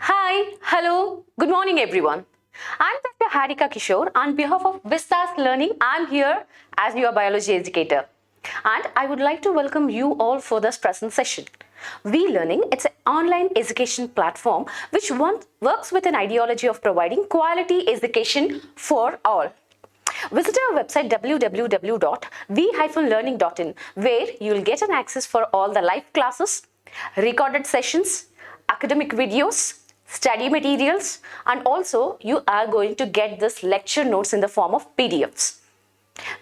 Hi, hello, good morning everyone. I'm Dr. Harika Kishore. On behalf of Vistas Learning, I'm here as your biology educator. And I would like to welcome you all for this present session. We Learning, it's an online education platform which works with an ideology of providing quality education for all. Visit our website www.v-learning.in where you will get an access for all the live classes, recorded sessions, academic videos, study materials, and also you are going to get this lecture notes in the form of PDFs.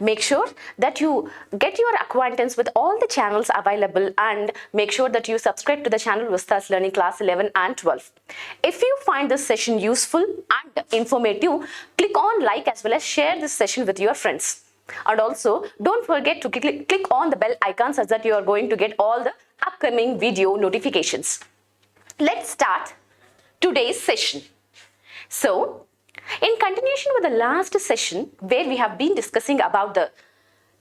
Make sure that you get your acquaintance with all the channels available and make sure that you subscribe to the channel Vistas Learning Class 11 and 12. If you find this session useful and informative, click on like as well as share this session with your friends. And also don't forget to click on the bell icon so that you are going to get all the upcoming video notifications. Let's start today's session. So, in continuation with the last session where we have been discussing about the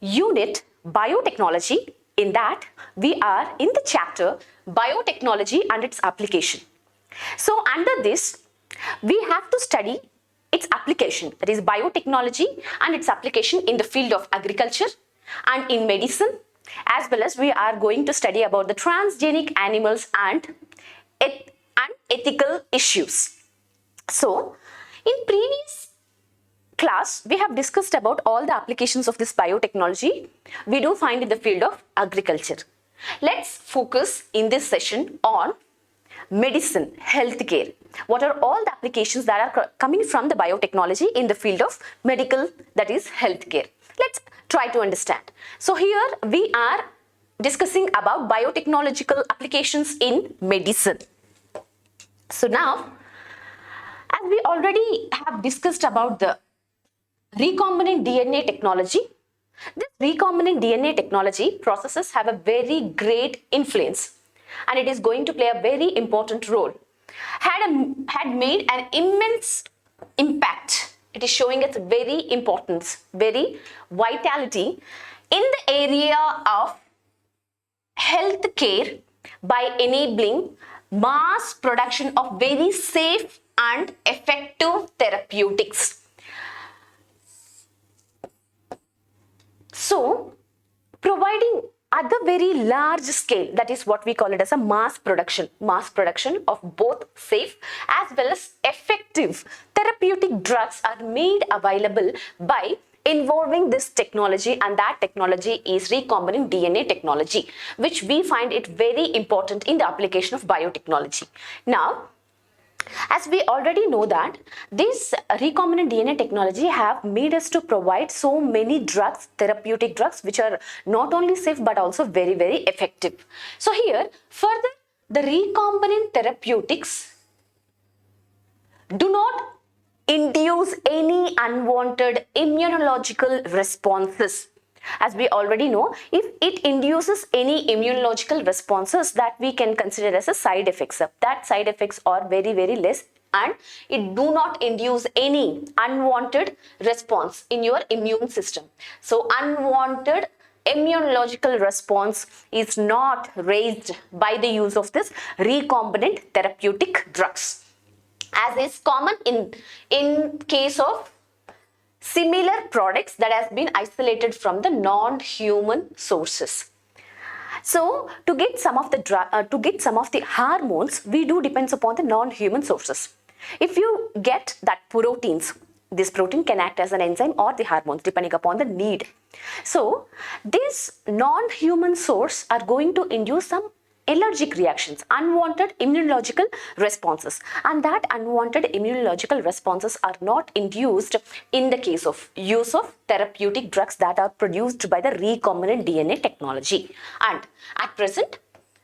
unit biotechnology, in that we are in the chapter biotechnology and its application. So under this, we have to study its application, that is biotechnology and its application in the field of agriculture and in medicine, as well as we are going to study about the transgenic animals and ethical issues. So, in previous class, we have discussed about all the applications of this biotechnology we do find in the field of agriculture. Let's focus in this session on medicine, healthcare. What are all the applications that are coming from the biotechnology in the field of medical, that is healthcare. Let's try to understand. So here we are discussing about biotechnological applications in medicine. So now, as we already have discussed about the recombinant DNA technology, this recombinant DNA technology processes have a very great influence and it is going to play a very important role. Had made an immense impact. It is showing its very importance, very vitality in the area of healthcare by enabling mass production of very safe and effective therapeutics. So, providing at the very large scale, that is what we call it as a mass production of both safe as well as effective therapeutic drugs are made available by involving this technology, and that technology is recombinant DNA technology, which we find it very important in the application of biotechnology. Now, as we already know that this recombinant DNA technology have made us to provide so many drugs, therapeutic drugs, which are not only safe but also very, very effective. So here, further, the recombinant therapeutics do not induce any unwanted immunological responses. As we already know, if it induces any immunological responses, that we can consider as a side effects. That side effects are very, very less and it do not induce any unwanted response in your immune system. So unwanted immunological response is not raised by the use of this recombinant therapeutic drugs, as is common in case of similar products that has been isolated from the non-human sources. So to get some of the hormones, we do depends upon the non-human sources. If you get that proteins, this protein can act as an enzyme or the hormones depending upon the need. So this non-human source are going to induce some allergic reactions, unwanted immunological responses, and that unwanted immunological responses are not induced in the case of use of therapeutic drugs that are produced by the recombinant DNA technology. And at present,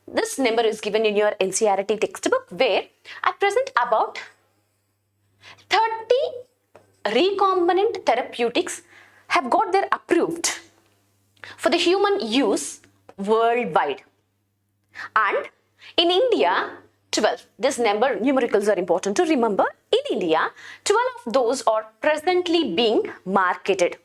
this number is given in your NCERT textbook, where at present about 30 recombinant therapeutics have got their approved for the human use worldwide. And in India, 12. This number, numericals are important to remember. In India, 12 of those are presently being marketed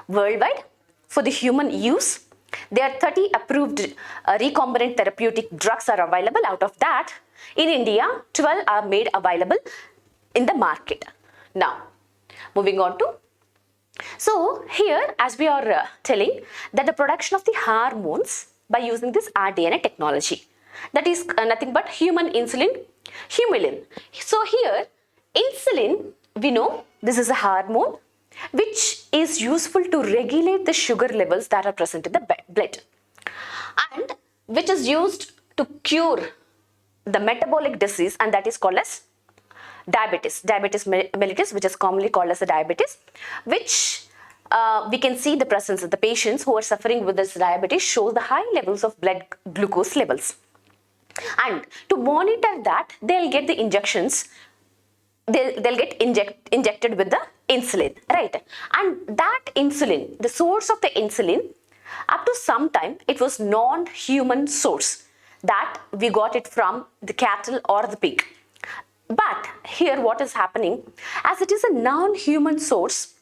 worldwide for the human use. There are 30 approved recombinant therapeutic drugs are available. Out of that, In India, 12 are made available in the market. Now, moving on to, so here as we are telling that the production of the hormones by using this rDNA technology, that is nothing but human insulin, humulin. So here insulin, we know this is a hormone which is useful to regulate the sugar levels that are present in the blood and which is used to cure the metabolic disease, and that is called as diabetes mellitus, which is commonly called as a diabetes, which we can see the presence of the patients who are suffering with this diabetes shows the high levels of blood glucose levels. And to monitor that, they'll get the injections, they'll get injected with the insulin, right? And that insulin, the source of the insulin, up to some time it was non-human source, that we got it from the cattle or the pig. But here what is happening, as it is a non-human source,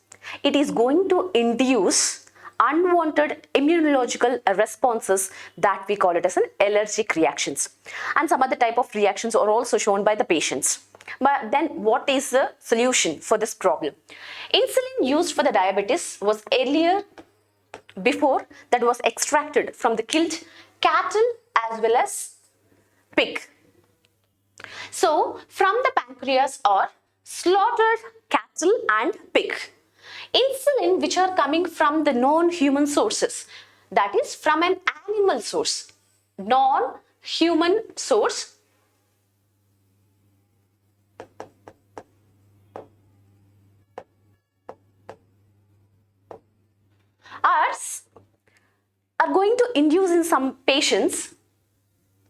it is going to induce unwanted immunological responses that we call it as an allergic reactions, and some other type of reactions are also shown by the patients. But then what is the solution for this problem? Insulin used for the diabetes was earlier, before that, was extracted from the killed cattle as well as pig. So from the pancreas or slaughtered cattle and pig, insulin which are coming from the non-human sources, that is from an animal source, non-human source, are going to induce in some patients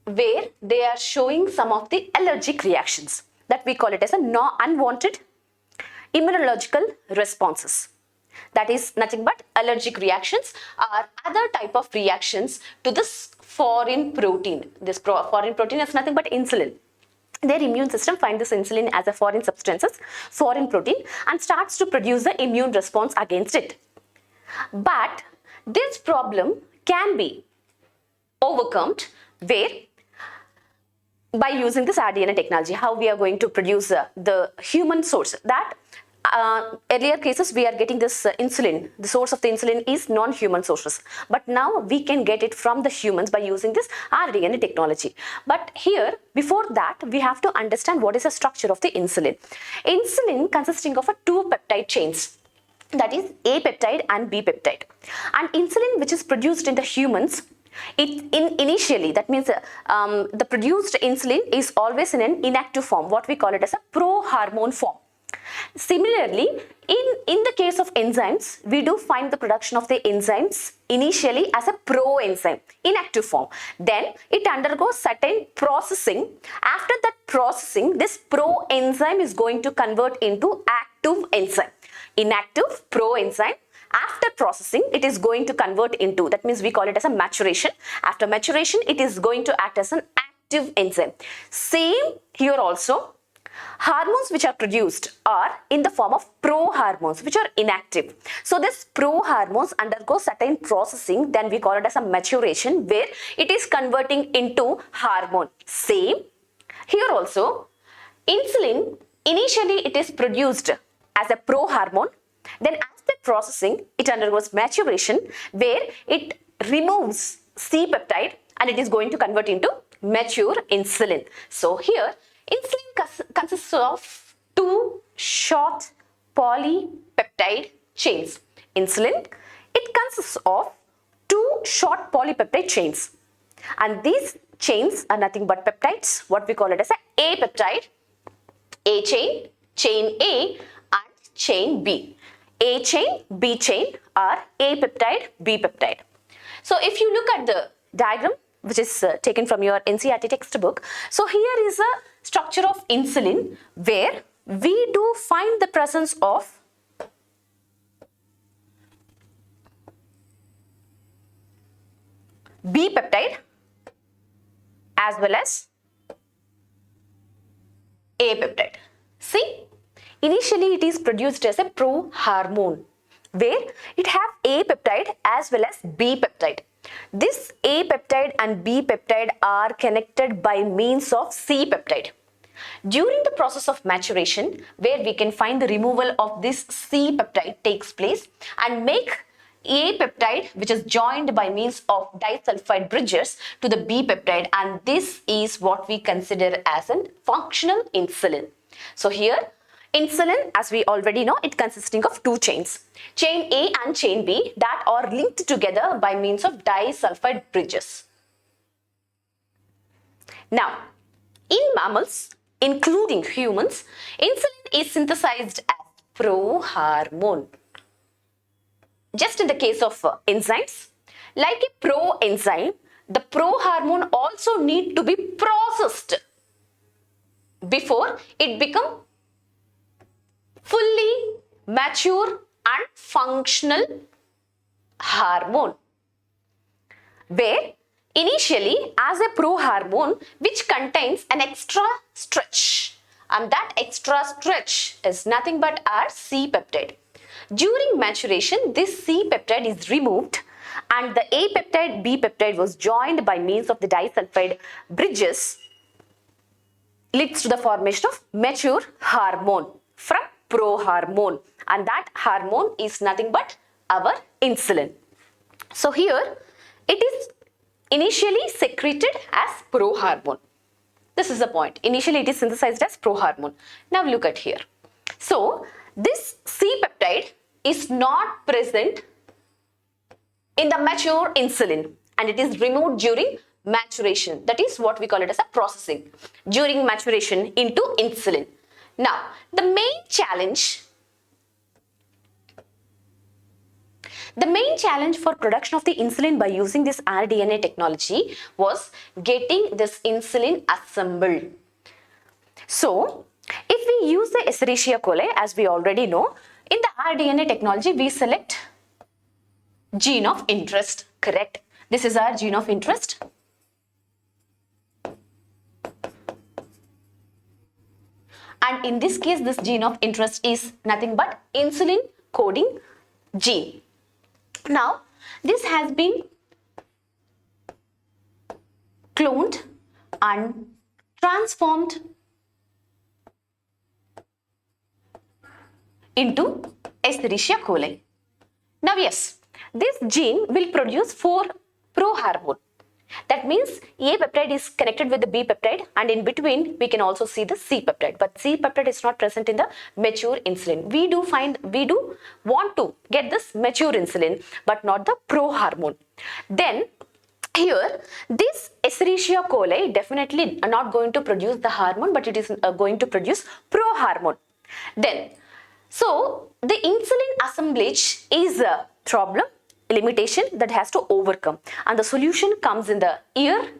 where they are showing some of the allergic reactions, that we call it as a unwanted immunological responses. That is nothing but allergic reactions or other type of reactions to this foreign protein. This foreign protein is nothing but insulin. Their immune system finds this insulin as a foreign substances, foreign protein, and starts to produce the immune response against it. But this problem can be overcome where by using this rDNA technology. How we are going to produce the human source, that earlier cases we are getting this insulin, the source of the insulin is non-human sources, but now we can get it from the humans by using this rDNA technology. But here, before that, we have to understand what is the structure of the insulin. Insulin consisting of two peptide chains, that is A peptide and B peptide, and insulin which is produced in the humans, initially, that means the produced insulin is always in an inactive form, what we call it as a pro-hormone form. Similarly, in the case of enzymes, we do find the production of the enzymes initially as a pro-enzyme, inactive form. Then it undergoes certain processing. After that processing, this pro-enzyme is going to convert into active enzyme. Inactive pro-enzyme. After processing, it is going to convert into, that means we call it as a maturation. After maturation, it is going to act as an active enzyme. Same here also. Hormones which are produced are in the form of pro-hormones which are inactive. So this pro-hormones undergo certain processing, then we call it as a maturation, where it is converting into hormone. Same here also. Insulin, initially it is produced as a pro-hormone, then after processing it undergoes maturation where it removes C peptide and it is going to convert into mature insulin. So here insulin consists of two short polypeptide chains. Insulin, it consists of two short polypeptide chains, and these chains are nothing but peptides, what we call it as a peptide, A chain, chain A and chain B. A chain, B chain are A peptide, B peptide. So if you look at the diagram which is taken from your NCERT textbook, so here is a structure of insulin where we do find the presence of B peptide as well as A peptide. See, initially it is produced as a pro-hormone where it have A peptide as well as B peptide. This A peptide and B peptide are connected by means of C peptide. During the process of maturation, where we can find the removal of this C peptide takes place and make A peptide, which is joined by means of disulfide bridges to the B peptide, and this is what we consider as a functional insulin. So here insulin, as we already know, it consisting of two chains, chain A and chain B, that are linked together by means of disulfide bridges. Now, in mammals, including humans, insulin is synthesized as prohormone. Just in the case of enzymes, like a proenzyme, the prohormone also need to be processed before it become fully mature and functional hormone, where initially as a prohormone which contains an extra stretch, and that extra stretch is nothing but our C peptide. During maturation, this C peptide is removed and the A peptide, B peptide was joined by means of the disulfide bridges, leads to the formation of mature hormone from prohormone, and that hormone is nothing but our insulin. So here it is initially secreted as prohormone. This is the point. Initially it is synthesized as prohormone. Now look at here. So this C peptide is not present in the mature insulin and it is removed during maturation. That is what we call it as a processing during maturation into insulin. Now, the main challenge for production of the insulin by using this rDNA technology was getting this insulin assembled. So, if we use the Escherichia coli, as we already know, in the rDNA technology, we select gene of interest, correct? This is our gene of interest. And in this case, this gene of interest is nothing but insulin coding gene. Now, this has been cloned and transformed into Escherichia coli. Now, yes, this gene will produce 4 prohormone. That means A peptide is connected with the B peptide, and in between we can also see the C peptide. But C peptide is not present in the mature insulin. We do want to get this mature insulin, but not the prohormone. Then here, this Escherichia coli definitely are not going to produce the hormone, but it is going to produce prohormone. Then, so the insulin assemblage is a problem, limitation that has to overcome, and the solution comes in the year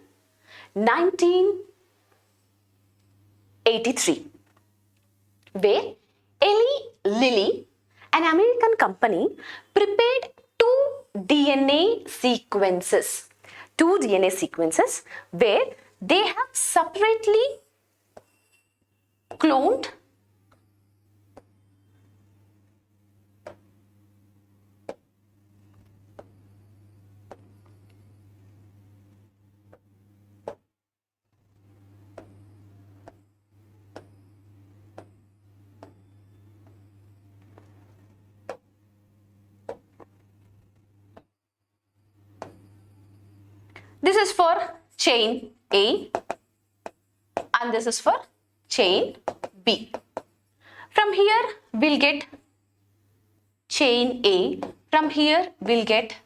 1983, where Eli Lilly, an American company, prepared two DNA sequences where they have separately cloned this is for chain A and this is for chain B. From here we'll get chain A, from here we'll get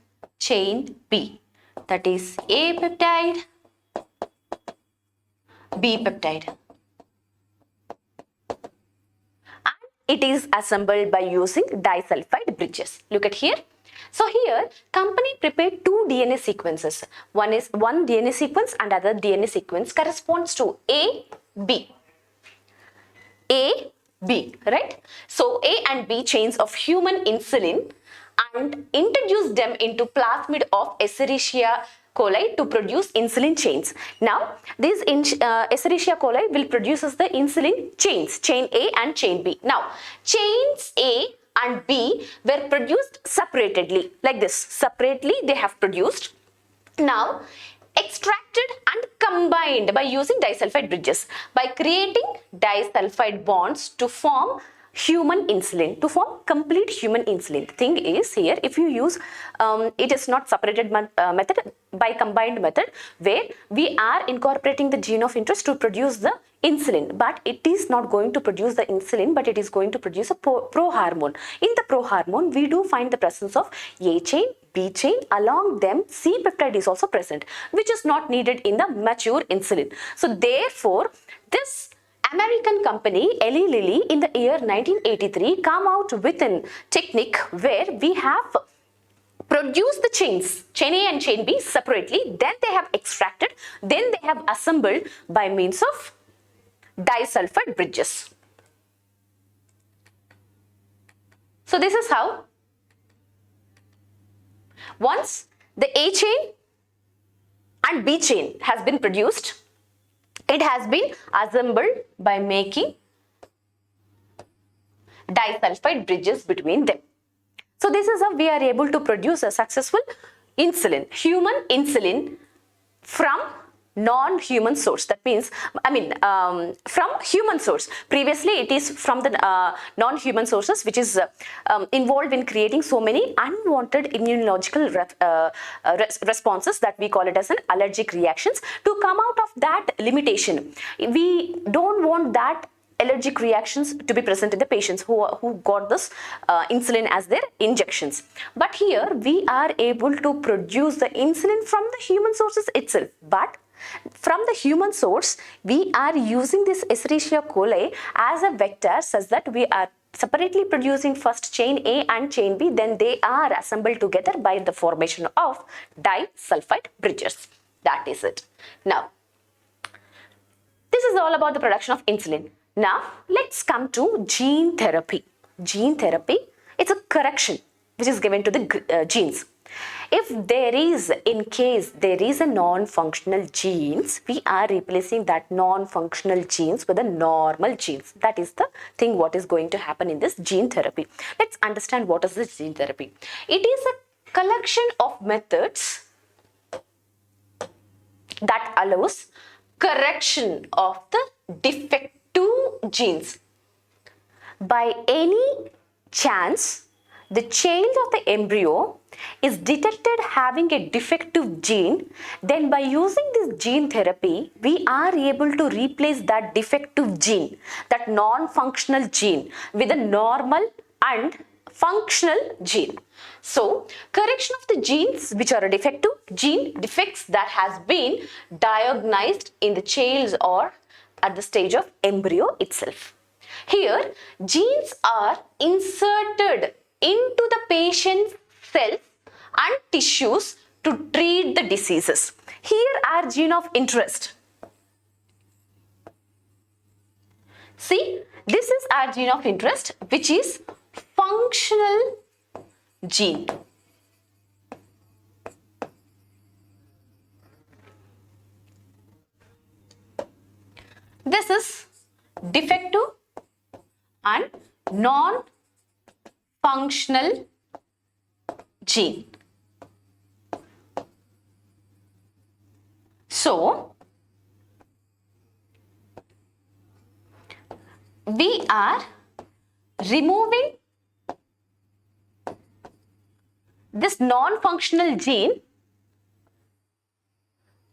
chain B. That is A peptide, B peptide. And it is assembled by using disulfide bridges. Look at here. So here, company prepared two DNA sequences. One DNA sequence and other DNA sequence corresponds to A, B. A, B, right? So A and B chains of human insulin and introduced them into plasmid of Escherichia coli to produce insulin chains. Now, these Escherichia coli will produce the insulin chains, chain A and chain B. Now, chains A and B were produced separately, like this. Separately, they have produced Now, extracted and combined by using disulfide bridges, by creating disulfide bonds to form human insulin, to form complete human insulin. The thing is here, if you use, it is not separated method, by combined method, where we are incorporating the gene of interest to produce the insulin, but it is not going to produce the insulin, but it is going to produce a prohormone. In the prohormone, we do find the presence of A chain, B chain, along them C peptide is also present, which is not needed in the mature insulin. So therefore, this American company Eli Lilly in the year 1983 come out with a technique where we have produced the chains, chain A and chain B separately, then they have extracted, then they have assembled by means of disulfide bridges. So this is how, once the A chain and B chain has been produced, it has been assembled by making disulfide bridges between them. So this is how we are able to produce a successful insulin, human insulin, from non-human source. That means, from human source. Previously, it is from the non-human sources, which is involved in creating so many unwanted immunological responses, that we call it as an allergic reactions. To come out of that limitation, we don't want that allergic reactions to be present in the patients who got this insulin as their injections. But here we are able to produce the insulin from the human sources itself. But from the human source, we are using this Escherichia coli as a vector, such that we are separately producing first chain A and chain B, then they are assembled together by the formation of disulfide bridges. That is it. Now, this is all about the production of insulin. Now, let's come to gene therapy. Gene therapy, it's a correction which is given to the genes. If there is, in case there is a non-functional genes, we are replacing that non-functional genes with the normal genes. That is the thing what is going to happen in this gene therapy. Let's understand what is this gene therapy. It is a collection of methods that allows correction of the defective genes. By any chance, the child of the embryo is detected having a defective gene, then by using this gene therapy, we are able to replace that defective gene, that non-functional gene, with a normal and functional gene. So, correction of the genes which are a defective gene, defects that has been diagnosed in the child or at the stage of embryo itself. Here, genes are inserted into the patient's cells and tissues to treat the diseases. Here are gene of interest. See, this is our gene of interest, which is functional gene. This is defective and non-functional gene. So, we are removing this non-functional gene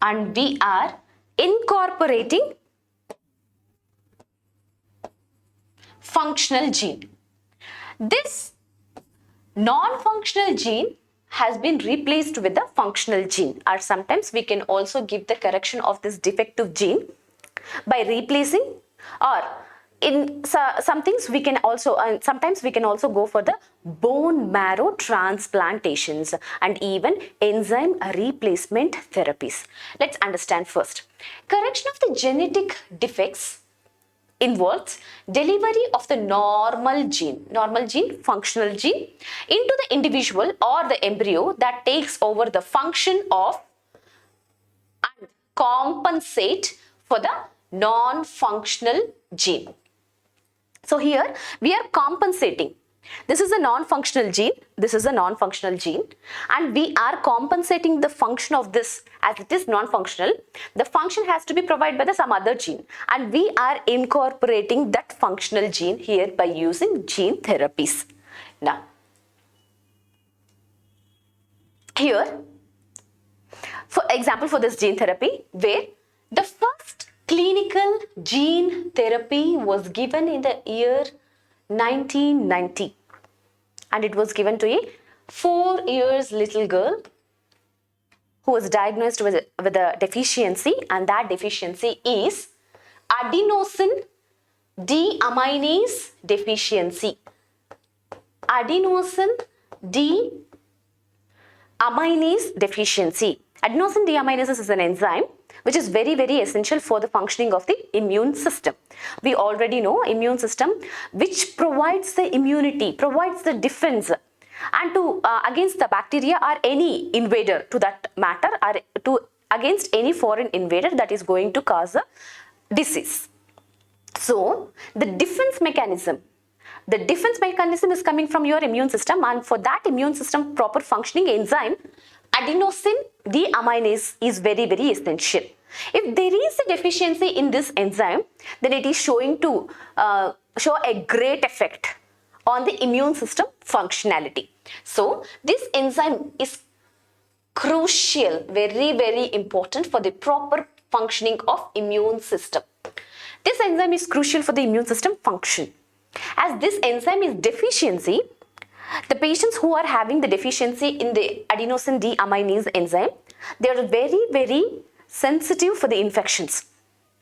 and we are incorporating functional gene. This non-functional gene has been replaced with the functional gene, or sometimes we can also give the correction of this defective gene by replacing, or in some things we can also, sometimes we can also go for the bone marrow transplantations and even enzyme replacement therapies. Let's understand first. Correction of the genetic defects involves delivery of the normal gene, functional gene, into the individual or the embryo that takes over the function of and compensate for the non-functional gene. So here we are compensating This is a non-functional gene. This is a non-functional gene, and we are compensating the function of this as it is non-functional. The function has to be provided by some other gene, and we are incorporating that functional gene here by using gene therapies. Now, here, for example, for this gene therapy, where the first clinical gene therapy was given in the year 1990, and it was given to a 4 years little girl who was diagnosed with a deficiency, and that deficiency is adenosine deaminase deficiency. Adenosine deaminase deficiency. Adenosine deaminase is an enzyme which is very, very essential for the functioning of the immune system. We already know immune system, which provides the immunity, provides the defense, and to against the bacteria or any invader, to that matter, or to against any foreign invader that is going to cause a disease. So the defense mechanism is coming from your immune system, and for that immune system proper functioning enzyme, adenosine deaminase is very, very essential. If there is a deficiency in this enzyme, then it is showing to show a great effect on the immune system functionality. So this enzyme is crucial, very, very important for the proper functioning of immune system. This enzyme is crucial for the immune system function. As this enzyme is deficiency, the patients who are having the deficiency in the adenosine deaminase enzyme, they are very, very sensitive for the infections.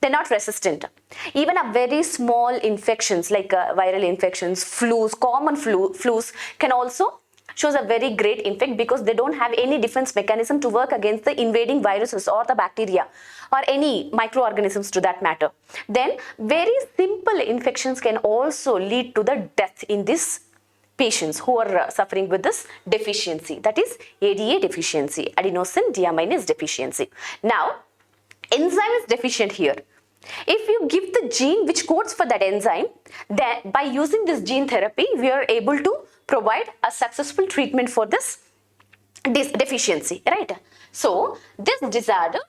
They're not resistant. Even a very small infections like viral infections, flus, common flus can also shows a very great infect, because they don't have any defense mechanism to work against the invading viruses or the bacteria or any microorganisms to that matter. Then very simple infections can also lead to the death in these patients who are suffering with this deficiency, that is ADA deficiency, adenosine deaminase deficiency. Now, enzyme is deficient here. If you give the gene which codes for that enzyme, then by using this gene therapy, we are able to provide a successful treatment for this deficiency, right? So this disorder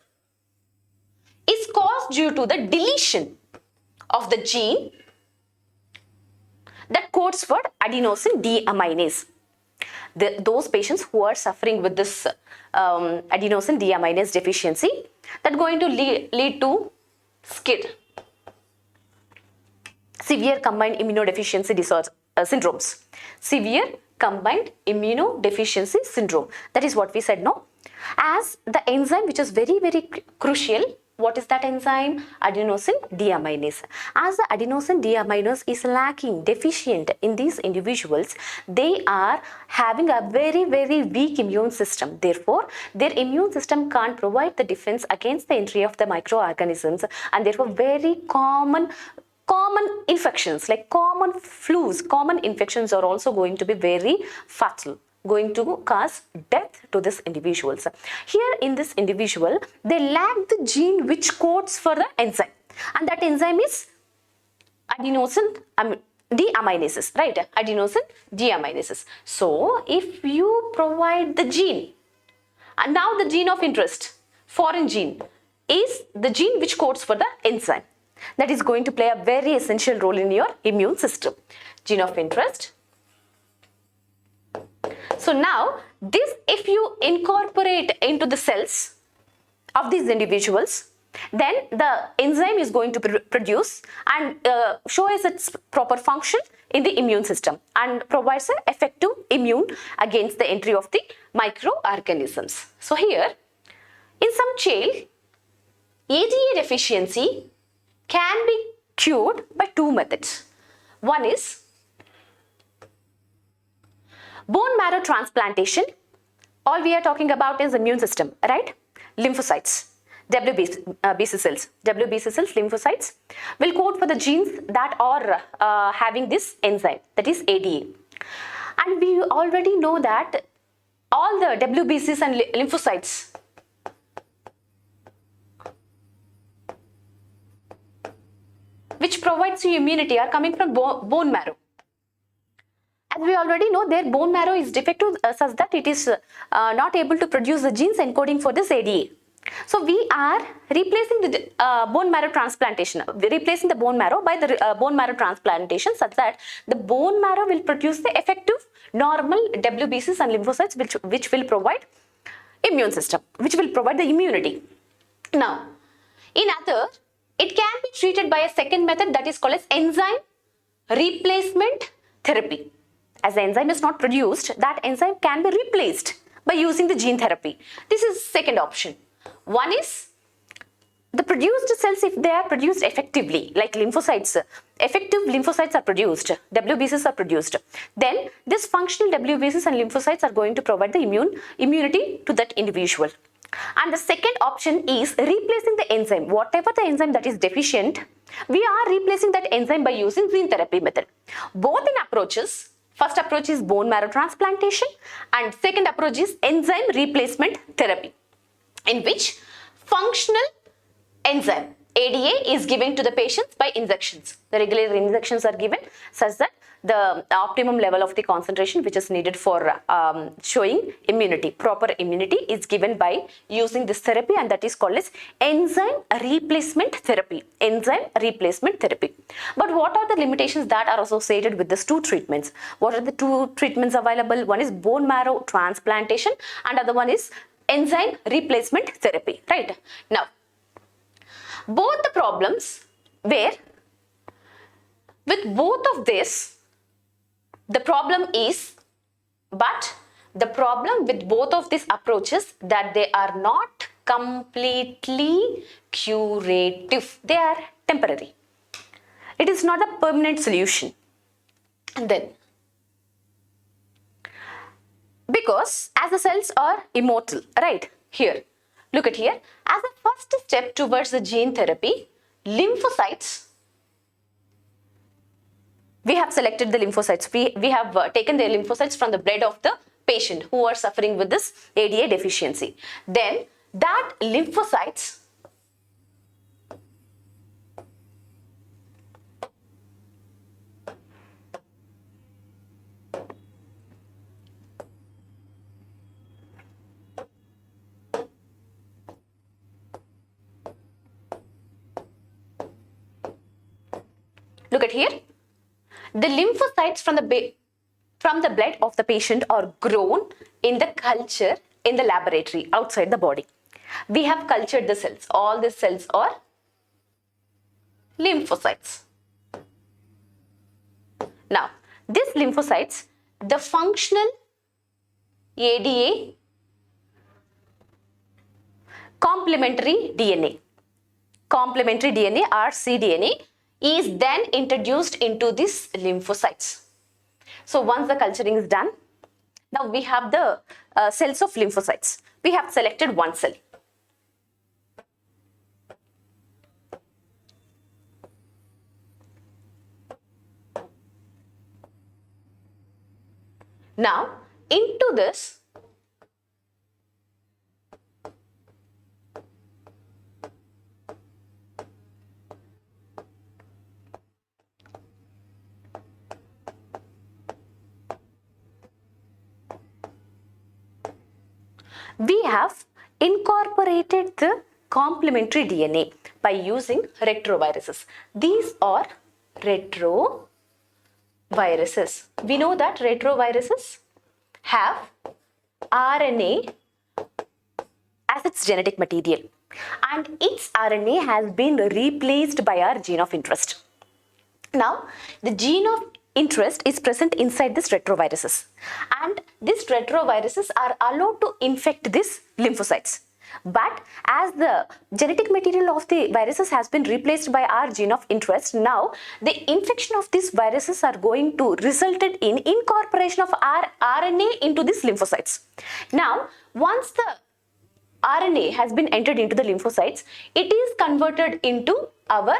is caused due to the deletion of the gene that codes for adenosine deaminase. Those patients who are suffering with this adenosine deaminase deficiency, that going to lead to SCID, severe combined immunodeficiency disorder syndromes. Severe combined immunodeficiency syndrome. That is what we said, no? As the enzyme which is very, very crucial, what is that enzyme? Adenosine deaminase. As the adenosine deaminase is lacking, deficient in these individuals, they are having a very, very weak immune system. Therefore, their immune system can't provide the defense against the entry of the microorganisms, and therefore very common infections like common flus, common infections are also going to be very fatal, going to cause death to these individuals. Here in this individual, they lack the gene which codes for the enzyme, and that enzyme is adenosine deaminases, right? Adenosine deaminases. So if you provide the gene, and now the gene of interest, foreign gene, is the gene which codes for the enzyme, that is going to play a very essential role in your immune system. Gene of interest. So now this, if you incorporate into the cells of these individuals, then the enzyme is going to produce and show us its proper function in the immune system and provides an effective immune against the entry of the microorganisms. So here, in some child, ADA deficiency can be cured by two methods. One is bone marrow transplantation. All we are talking about is immune system, right? Lymphocytes, WBC cells, lymphocytes will code for the genes that are having this enzyme, that is ADA. And we already know that all the WBCs and lymphocytes which provides you immunity are coming from bone marrow. As we already know, their bone marrow is defective such that it is not able to produce the genes encoding for this ADA. So we are replacing the bone marrow transplantation, replacing the bone marrow by the bone marrow transplantation such that the bone marrow will produce the effective normal WBCs and lymphocytes which will provide immune system, which will provide the immunity. Now, in other, it can be treated by a second method that is called as enzyme replacement therapy. As the enzyme is not produced, that enzyme can be replaced by using the gene therapy. This is second option. One is the produced cells, if they are produced effectively, like lymphocytes, effective lymphocytes are produced, WBCs are produced, then this functional WBCs and lymphocytes are going to provide the immunity to that individual. And the second option is replacing the enzyme. Whatever the enzyme that is deficient, we are replacing that enzyme by using gene therapy method. Both in approaches, first approach is bone marrow transplantation and second approach is enzyme replacement therapy, in which functional enzyme ADA is given to the patients by injections. The regular injections are given such that the optimum level of the concentration which is needed for showing immunity, proper immunity, is given by using this therapy, and that is called as enzyme replacement therapy. Enzyme replacement therapy. But what are the limitations that are associated with these two treatments? What are the two treatments available? One is bone marrow transplantation and other one is enzyme replacement therapy, right? Now, both the problems where with both of this, the problem with both of these approaches that they are not completely curative. They are temporary. It is not a permanent solution. And then, because as the cells are immortal, right? Here, look at here. As a first step towards the gene therapy, lymphocytes, we have selected the lymphocytes. We have taken the lymphocytes from the blood of the patient who are suffering with this ADA deficiency. Then that lymphocytes look at here. The lymphocytes from the blood of the patient are grown in the culture in the laboratory outside the body. We have cultured the cells. All these cells are lymphocytes. Now, these lymphocytes, the functional ADA complementary DNA or cDNA is then introduced into these lymphocytes. So once the culturing is done, now we have the cells of lymphocytes. We have selected one cell. Now into this, we have incorporated the complementary DNA by using retroviruses. These are retroviruses. We know that retroviruses have RNA as its genetic material, and its RNA has been replaced by our gene of interest. Now, the gene of interest is present inside these retroviruses, and these retroviruses are allowed to infect these lymphocytes. But as the genetic material of the viruses has been replaced by our gene of interest, now the infection of these viruses are going to result in incorporation of our RNA into these lymphocytes. Now, once the RNA has been entered into the lymphocytes, it is converted into our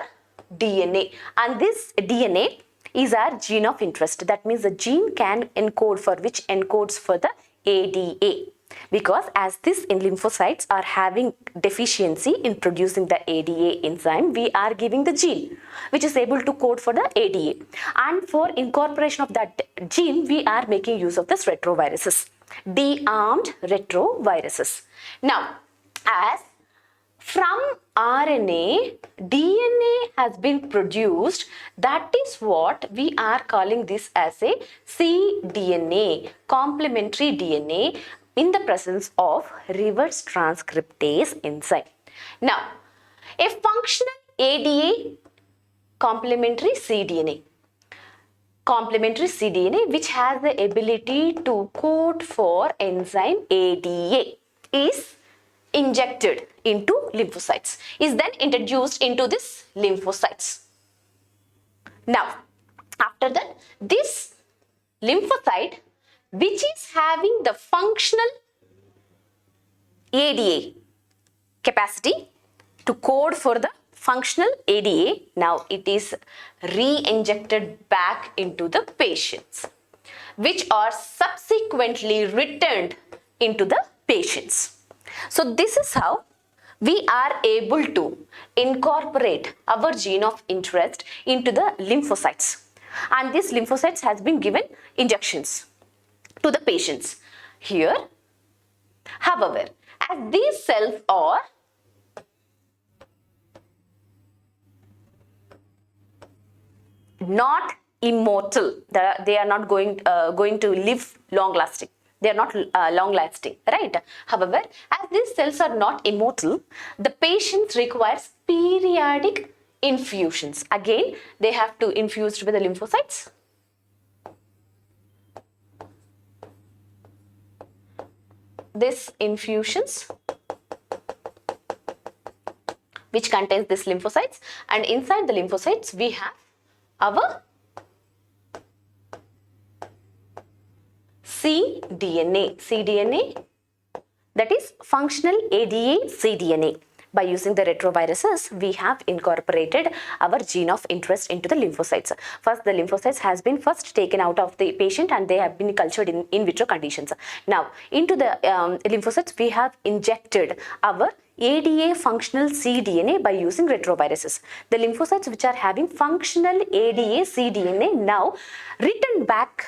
DNA, and this DNA is our gene of interest. That means the gene can encode for which encodes for the ADA. because as these lymphocytes are having deficiency in producing the ADA enzyme, we are giving the gene which is able to code for the ADA, and for incorporation of that gene we are making use of this retroviruses, de-armed retroviruses. Now, as from RNA, DNA has been produced. That is what we are calling this as a cDNA, complementary DNA, in the presence of reverse transcriptase enzyme. Now, a functional ADA, complementary cDNA. Complementary cDNA which has the ability to code for enzyme ADA is injected into lymphocytes, is then introduced into this lymphocytes. Now, after that, this lymphocyte which is having the functional ADA capacity to code for the functional ADA, now it is re-injected back into the patients, which are subsequently returned into the patients. So this is how we are able to incorporate our gene of interest into the lymphocytes, and these lymphocytes has been given injections to the patients. Here, however, as these cells are not immortal, they are not going to live long lasting. They are not long lasting, right? However, as these cells are not immortal, the patients requires periodic infusions. Again, they have to infuse with the lymphocytes. This infusions which contains this lymphocytes, and inside the lymphocytes we have our cDNA, that is functional ADA cDNA. By using the retroviruses, we have incorporated our gene of interest into the lymphocytes. First, the lymphocytes has been first taken out of the patient and they have been cultured in vitro conditions. Now, into the lymphocytes, we have injected our ADA functional cDNA by using retroviruses. The lymphocytes which are having functional ADA cDNA now return back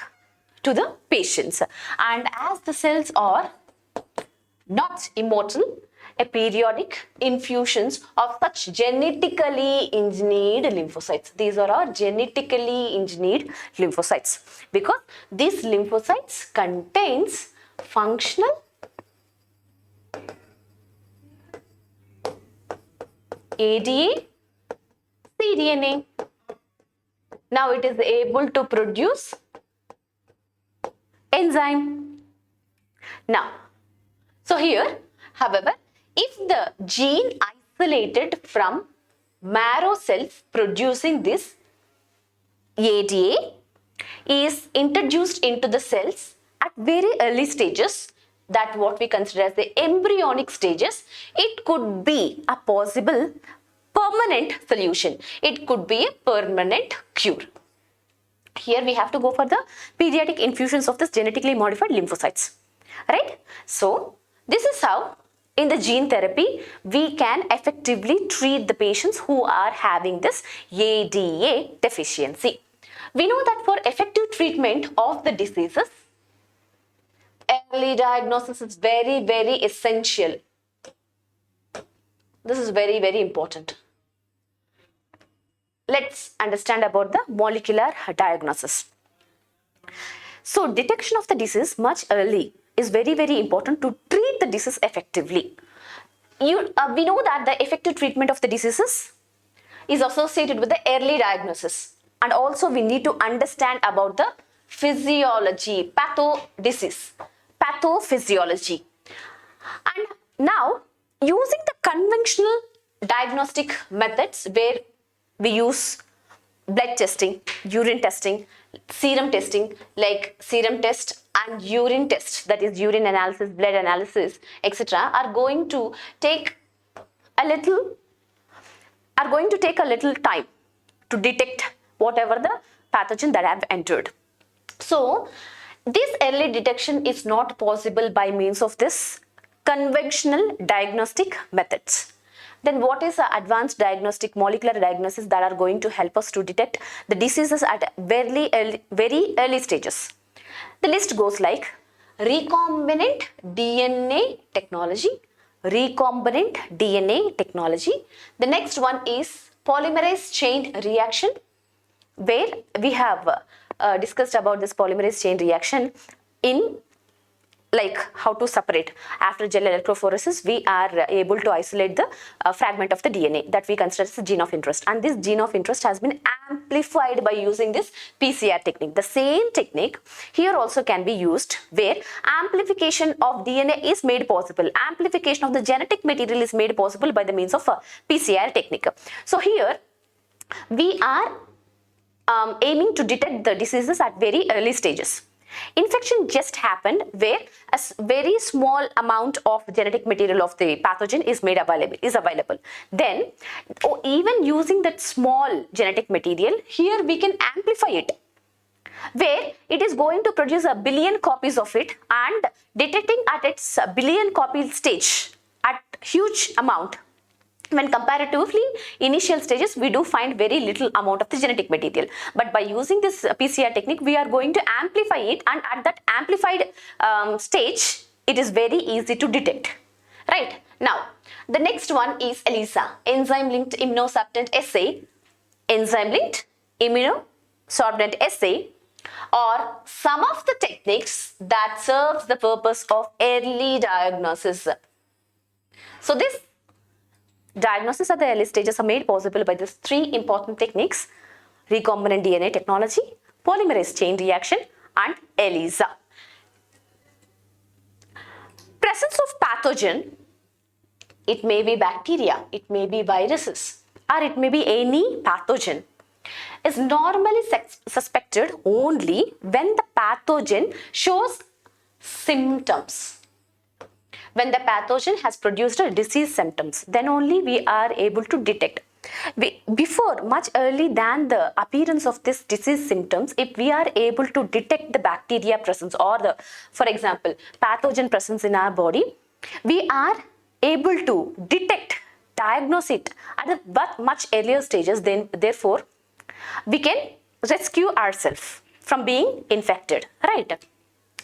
to the patients, and as the cells are not immortal, a periodic infusions of such genetically engineered lymphocytes. These are our genetically engineered lymphocytes because these lymphocytes contains functional ADA cDNA. Now it is able to produce enzyme. Now, so here, however, if the gene isolated from marrow cells producing this ADA is introduced into the cells at very early stages, that what we consider as the embryonic stages, it could be a possible permanent solution. It could be a permanent cure. Here we have to go for the periodic infusions of this genetically modified lymphocytes, right? So this is how in the gene therapy we can effectively treat the patients who are having this ADA deficiency. We know that for effective treatment of the diseases, early diagnosis is very, very essential. This is very, very important. Let's understand about the molecular diagnosis. So detection of the disease much early is very, very important to treat the disease effectively. We know that the effective treatment of the diseases is associated with the early diagnosis, and also we need to understand about the physiology, pathophysiology. And now, using the conventional diagnostic methods where we use blood testing, urine testing, serum testing, like serum test and urine test, that is urine analysis, blood analysis, etc., are going to take a little time to detect whatever the pathogen that have entered. So This early detection is not possible by means of this conventional diagnostic methods. Then what is the advanced diagnostic molecular diagnosis that are going to help us to detect the diseases at very early stages? The list goes like recombinant DNA technology, recombinant DNA technology. The next one is polymerase chain reaction, where we have discussed about this polymerase chain reaction in like how to separate. After gel electrophoresis, we are able to isolate the fragment of the DNA that we consider as a gene of interest, and this gene of interest has been amplified by using this PCR technique. The same technique here also can be used, where amplification of DNA is made possible, amplification of the genetic material is made possible by the means of PCR technique. So here we are aiming to detect the diseases at very early stages. Infection just happened where a very small amount of genetic material of the pathogen is available. Then, even using that small genetic material, here we can amplify it, where it is going to produce a billion copies of it, and detecting at its billion copy stage at huge amount. When comparatively initial stages, we do find very little amount of the genetic material, but by using this PCR technique, we are going to amplify it, and at that amplified stage, it is very easy to detect. Right, now the next one is ELISA, enzyme linked immunosorbent assay, enzyme linked immunosorbent assay, or some of the techniques that serves the purpose of early diagnosis. So this diagnosis at the early stages are made possible by these three important techniques: recombinant DNA technology, polymerase chain reaction, and ELISA. Presence of pathogen, it may be bacteria, it may be viruses, or it may be any pathogen, is normally suspected only when the pathogen shows symptoms. When the pathogen has produced a disease symptoms, then only we are able to detect. Before, much early than the appearance of this disease symptoms, if we are able to detect the bacteria presence or the, for example, pathogen presence in our body, we are able to detect, diagnose it at a much earlier stages. Then, therefore, we can rescue ourselves from being infected, right?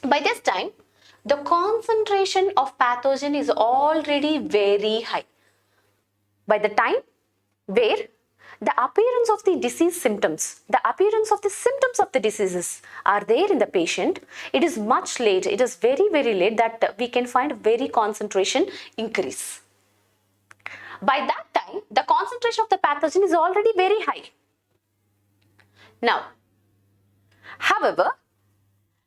By this time, the concentration of pathogen is already very high. By the time where the appearance of the disease symptoms, the appearance of the symptoms of the diseases are there in the patient, it is much late, it is very, very late that we can find very concentration increase. By that time, the concentration of the pathogen is already very high. Now, however,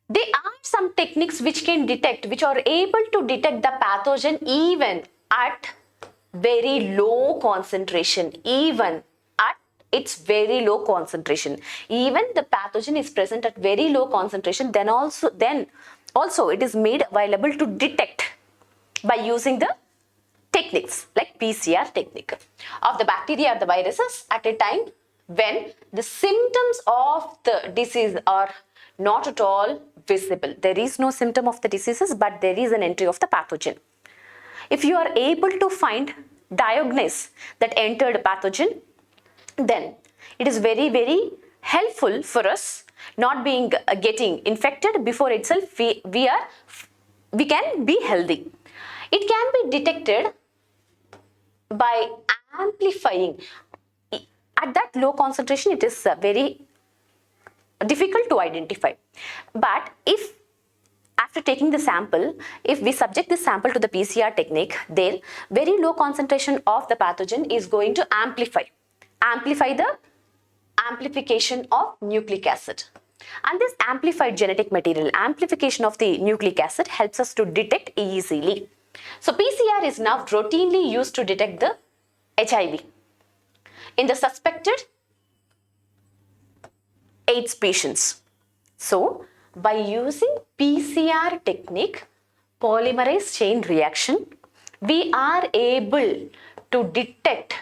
there are some techniques which can detect, which are able to detect the pathogen even at very low concentration, even at its very low concentration. Even the pathogen is present at very low concentration, then also it is made available to detect by using the techniques like PCR technique of the bacteria or the viruses at a time when the symptoms of the disease are not at all visible. There is no symptom of the diseases, but there is an entry of the pathogen. If you are able to diagnose that entered pathogen, then it is very, very helpful for us not being getting infected before itself. We can be healthy. It can be detected by amplifying. At that low concentration, it is very difficult to identify. But if after taking the sample, if we subject this sample to the PCR technique, then very low concentration of the pathogen is going to amplify the amplification of nucleic acid. And this amplified genetic material, amplification of the nucleic acid, helps us to detect easily. So PCR is now routinely used to detect the HIV in the suspected AIDS patients. So, by using PCR technique, polymerase chain reaction, we are able to detect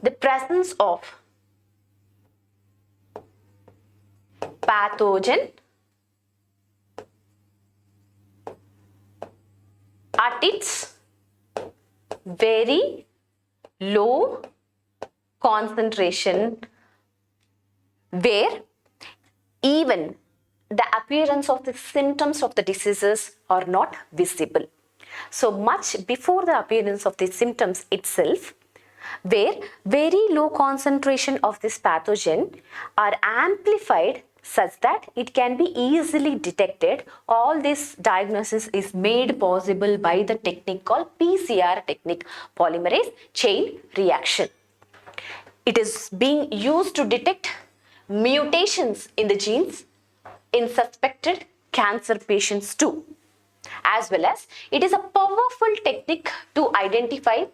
the presence of pathogen at its very low concentration, where even the appearance of the symptoms of the diseases are not visible. So much before the appearance of the symptoms itself, where very low concentration of this pathogen are amplified such that it can be easily detected. All this diagnosis is made possible by the technique called PCR technique, polymerase chain reaction. It is being used to detect mutations in the genes in suspected cancer patients too, as well as it is a powerful technique to identify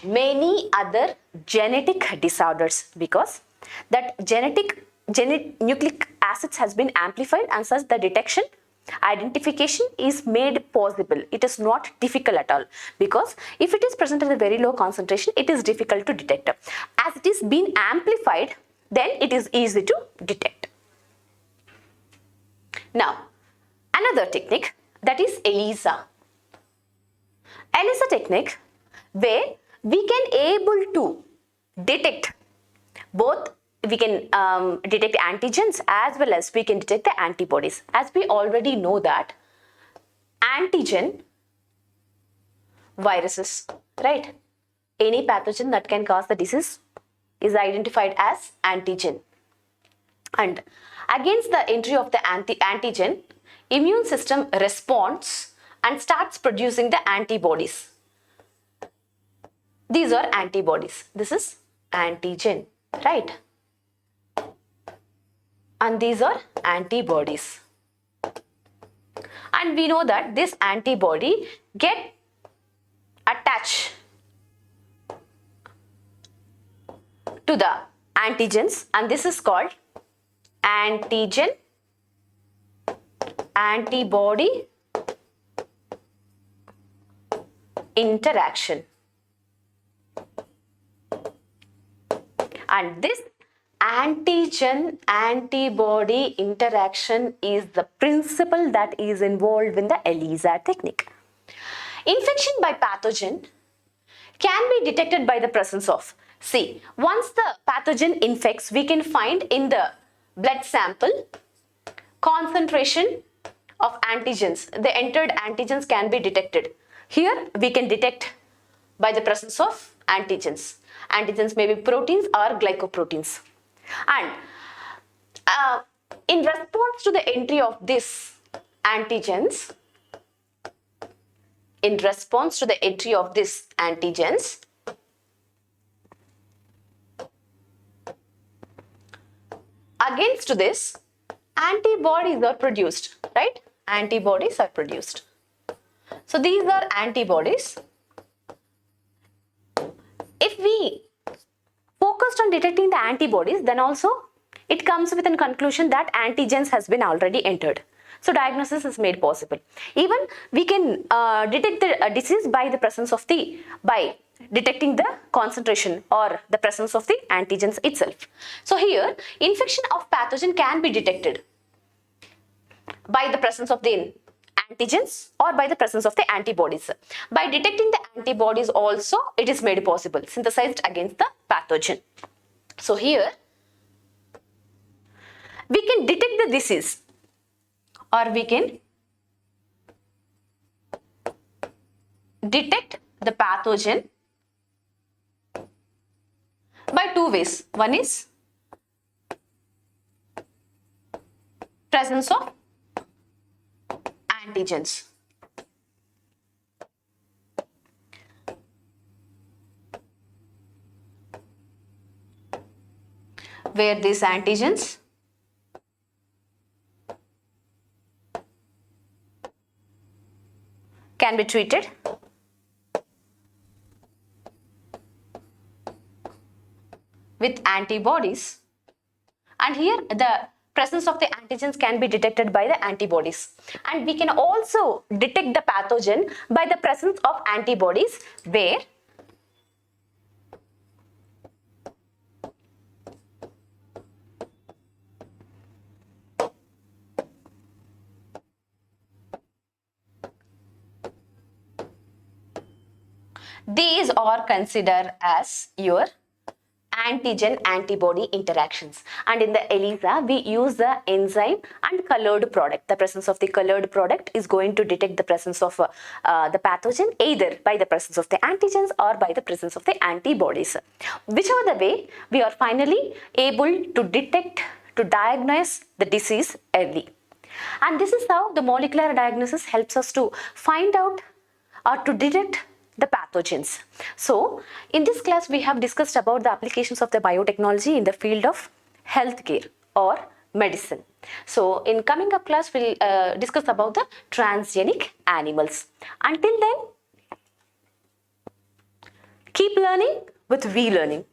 many other genetic disorders, because that genetic nucleic acids has been amplified, and such the detection identification is made possible. It is not difficult at all, because if it is present at a very low concentration, it is difficult to detect. As it is being amplified, then it is easy to detect. Now, another technique, that is ELISA. ELISA technique, where we can able to detect both, we can detect antigens as well as we can detect the antibodies. As we already know that antigen viruses, right? Any pathogen that can cause the disease is identified as antigen. And against the entry of the antigen, immune system responds and starts producing the antibodies. These are antibodies. This is antigen, right? And these are antibodies. And we know that this antibody get attached to the antigens, and this is called antigen antibody interaction. And this antigen antibody interaction is the principle that is involved in the ELISA technique. Infection by pathogen can be detected by the presence of, see, once the pathogen infects, we can find in the blood sample concentration of antigens. The entered antigens can be detected. Here we can detect by the presence of antigens. Antigens may be proteins or glycoproteins. And in response to the entry of these antigens, against this, antibodies are produced, right? Antibodies are produced. So these are antibodies. If we focused on detecting the antibodies, then also it comes with a conclusion that antigens has been already entered. So diagnosis is made possible. Even we can detect the disease by the presence of by detecting the concentration or the presence of the antigens itself. So here, infection of pathogen can be detected by the presence of the antigens or by the presence of the antibodies. By detecting the antibodies also, it is made possible, synthesized against the pathogen. So here, we can detect the disease or we can detect the pathogen by two ways. One is presence of antigens. Where these antigens can be treated with antibodies, and here the presence of the antigens can be detected by the antibodies, and we can also detect the pathogen by the presence of antibodies, where These are considered as your antigen antibody interactions, and in the ELISA we use the enzyme and colored product. The presence of the colored product is going to detect the presence of the pathogen either by the presence of the antigens or by the presence of the antibodies. Whichever the way, we are finally able to detect, to diagnose the disease early. And this is how the molecular diagnosis helps us to find out or to detect the pathogens. So in this class we have discussed about the applications of the biotechnology in the field of healthcare or medicine. So in coming up class we'll discuss about the transgenic animals. Until then, keep learning with V Learning.